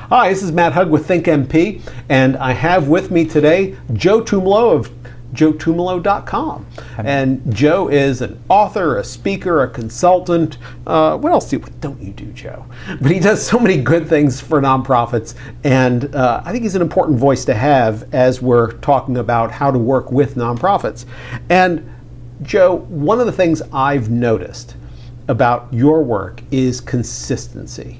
Hi, this is Matt Hugg with ThinkNP, and I have with me today Joe Tumolo of JoeTumolo.com. And Joe is an author, a speaker, a consultant. What else don't you do, Joe? But he does so many good things for nonprofits, and I think he's an important voice to have as we're talking about how to work with nonprofits. And Joe, one of the things I've noticed about your work is consistency,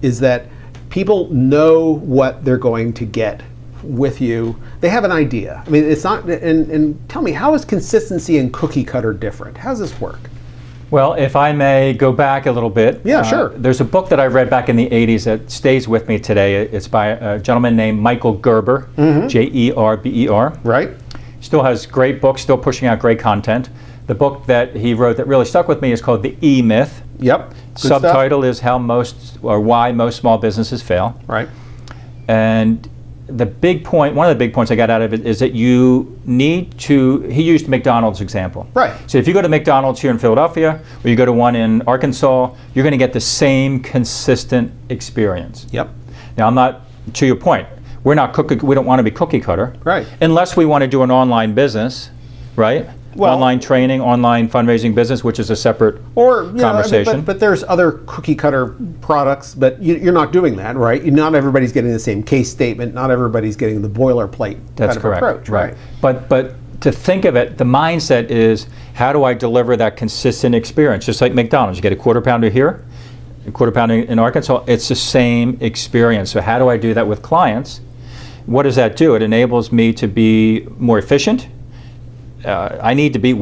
is that people know what they're going to get with you. They have an idea. I mean, it's not, and tell me, how is consistency and cookie cutter different? How does this work? Well, if I may go back a little bit. Yeah, sure. There's a book that I read back in the 80s that stays with me today. It's by a gentleman named Michael Gerber, Gerber. Right. Still has great books, still pushing out great content. The book that he wrote that really stuck with me is called The E-Myth. Yep. Subtitle is How Most or Why Most Small Businesses Fail. Right. And the big point, one of the big points I got out of it is that you need to, he used McDonald's example. Right. So if you go to McDonald's here in Philadelphia, or you go to one in Arkansas, you're going to get the same consistent experience. Yep. Now I'm not, to your point, we don't want to be cookie cutter. Right. Unless we want to do an online business, right? Well, online training, online fundraising business, which is a separate conversation. But there's other cookie cutter products, but you're not doing that, right? Not everybody's getting the same case statement. Not everybody's getting the boilerplate That's kind of correct. approach, right? But to think of it, the mindset is, how do I deliver that consistent experience? Just like McDonald's, you get a quarter pounder here, a quarter pounder in Arkansas, it's the same experience. So how do I do that with clients? What does that do? It enables me to be more efficient. We need to be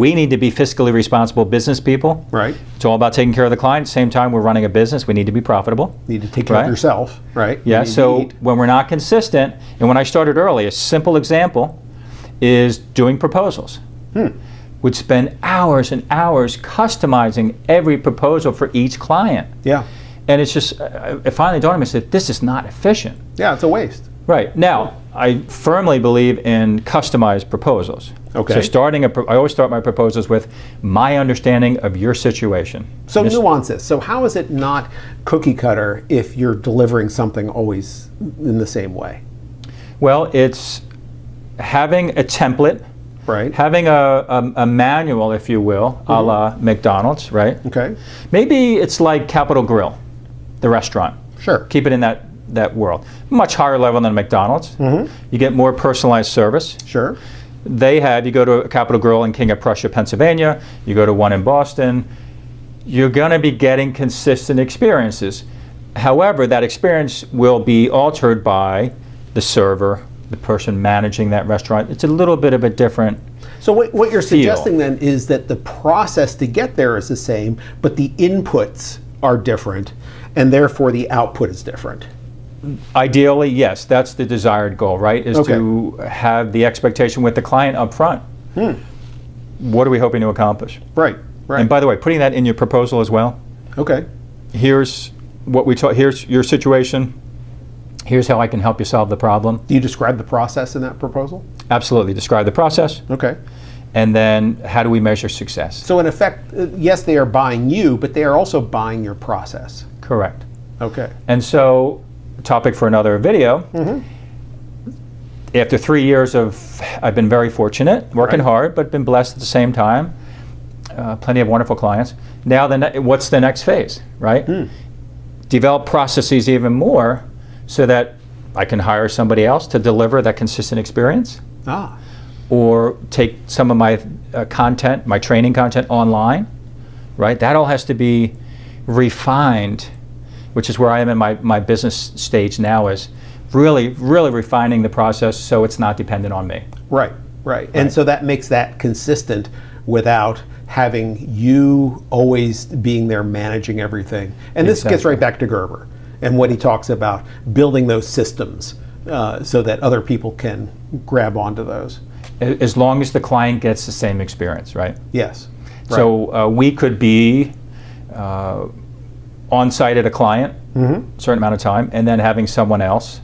fiscally responsible business people. Right. It's all about taking care of the client. At the same time, we're running a business. We need to be profitable. You need to take care of yourself, right? Yeah, so when we're not consistent, and when I started early, a simple example is doing proposals. Would spend hours and hours customizing every proposal for each client. Yeah. And it's just, it finally dawned on me, I said, this is not efficient. Yeah, it's a waste. Right. Now, I firmly believe in customized proposals. Okay. So I always start my proposals with my understanding of your situation. So nuances. So how is it not cookie cutter if you're delivering something always in the same way? Well, it's having a template, right? Having a manual, if you will, a la McDonald's, right? Okay. Maybe it's like Capital Grille, the restaurant. Sure. Keep it in that world. Much higher level than McDonald's. You get more personalized service. Sure. You go to a Capital Grille in King of Prussia, Pennsylvania, you go to one in Boston, you're going to be getting consistent experiences. However, that experience will be altered by the server, the person managing that restaurant. It's a little bit of a different So what you're feel. suggesting then is that the process to get there is the same, but the inputs are different, and therefore the output is different. Ideally, yes, that's the desired goal, right? Is to have the expectation with the client up front. What are we hoping to accomplish? Right, right. And by the way, putting that in your proposal as well. Okay. Here's what here's your situation. Here's how I can help you solve the problem. Do you describe the process in that proposal? Absolutely. Describe the process. Okay. And then how do we measure success? So in effect, yes, they are buying you, but they are also buying your process. Correct. Okay. And so, topic for another video. After 3 years I've been very fortunate, working hard, but been blessed at the same time. Plenty of wonderful clients. Now, what's the next phase, right? Develop processes even more so that I can hire somebody else to deliver that consistent experience. Or take some of my content, my training content online, right? That all has to be refined, which is where I am in my business stage now, is really refining the process so it's not dependent on me. Right. And so that makes that consistent without having you always being there managing everything. And this gets right back to Gerber and what he talks about, building those systems so that other people can grab onto those. As long as the client gets the same experience, right? Yes. Right. So we could be on site at a client a certain amount of time, and then having someone else.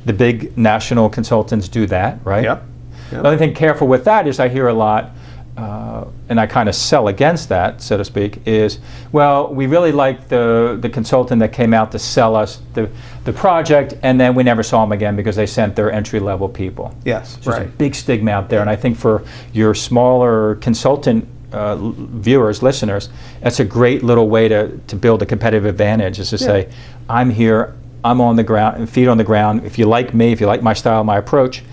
The big national consultants do that, right? Yep. The only thing careful with that is I hear a lot, and I kind of sell against that, so to speak, is, well, we really like the consultant that came out to sell us the project, and then we never saw them again because they sent their entry-level people. Yes, There's a big stigma out there, and I think for your smaller consultant viewers, listeners, that's a great little way to build a competitive advantage, is to say, I'm here, I'm on the ground, feet on the ground. If you like me, if you like my style, my approach,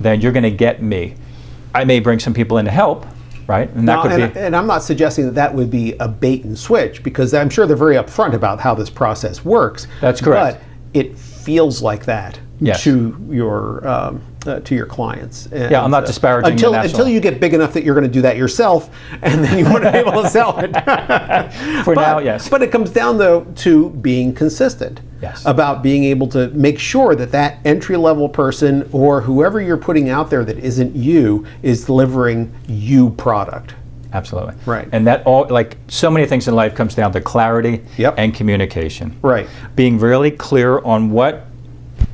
then you're going to get me. I may bring some people in to help, right? And that could be. And I'm not suggesting that would be a bait and switch, because I'm sure they're very upfront about how this process works. That's correct. But it feels like that to your clients. And I'm not disparaging until you get big enough that you're going to do that yourself, and then you want to be able to sell it. Now, yes. But it comes down, though, to being consistent. Yes. About being able to make sure that that entry-level person or whoever you're putting out there that isn't you is delivering you product. Absolutely. Right. And that all, like so many things in life, comes down to clarity and communication. Right. Being really clear on what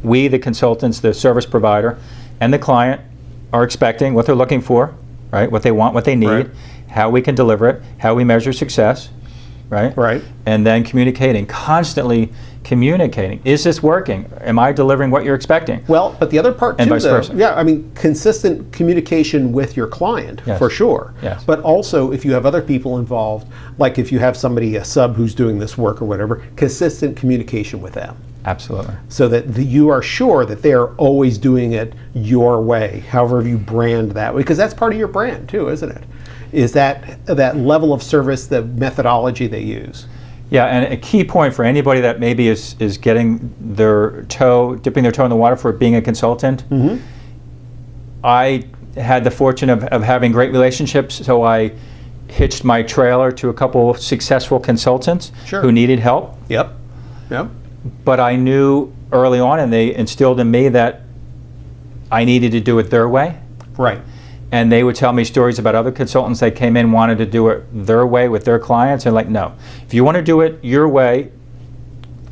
we, the consultants, the service provider, and the client are expecting, what they're looking for, right? What they want, what they need, how we can deliver it, how we measure success, right? Right. And then communicating, constantly communicating. Is this working? Am I delivering what you're expecting? Well, but the other part too, and vice though, versa. I mean, consistent communication with your client, for sure. Yes. But also, if you have other people involved, like if you have somebody, a sub who's doing this work or whatever, consistent communication with them. Absolutely. So that you are sure that they are always doing it your way, however you brand that way, because that's part of your brand too, isn't it? Is that level of service, the methodology they use. Yeah, and a key point for anybody that maybe is getting dipping their toe in the water for being a consultant. Mm-hmm. I had the fortune of having great relationships, so I hitched my trailer to a couple of successful consultants who needed help. Yep. But I knew early on, and they instilled in me, that I needed to do it their way. Right. And they would tell me stories about other consultants that came in, wanted to do it their way with their clients, and like, no, if you want to do it your way,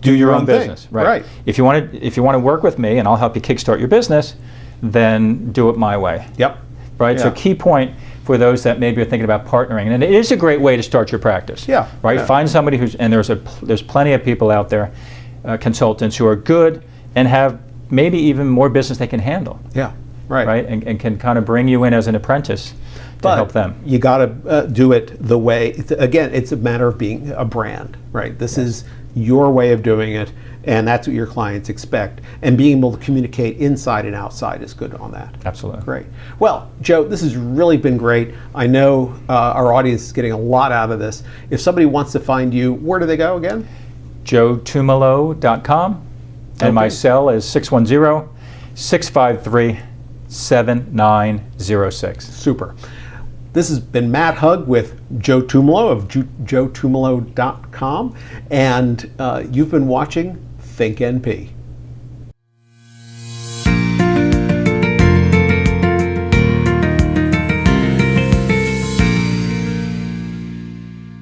do your own business. Right. If you want to work with me, and I'll help you kickstart your business, then do it my way. Yep. Right. Yeah. So key point for those that maybe are thinking about partnering, and it is a great way to start your practice. Yeah. Right. Yeah. Find somebody there's plenty of people out there, consultants who are good and have maybe even more business they can handle. Yeah. Right. And can kind of bring you in as an apprentice to help them. You got to do it the way, again, it's a matter of being a brand, right? This is your way of doing it, and that's what your clients expect. And being able to communicate inside and outside is good on that. Absolutely. Great. Well, Joe, this has really been great. I know our audience is getting a lot out of this. If somebody wants to find you, where do they go again? JoeTumolo.com. And my cell is 610-653-7906. Super. This has been Matt Hugg with Joe Tumolo of JoeTumolo.com, and you've been watching ThinkNP.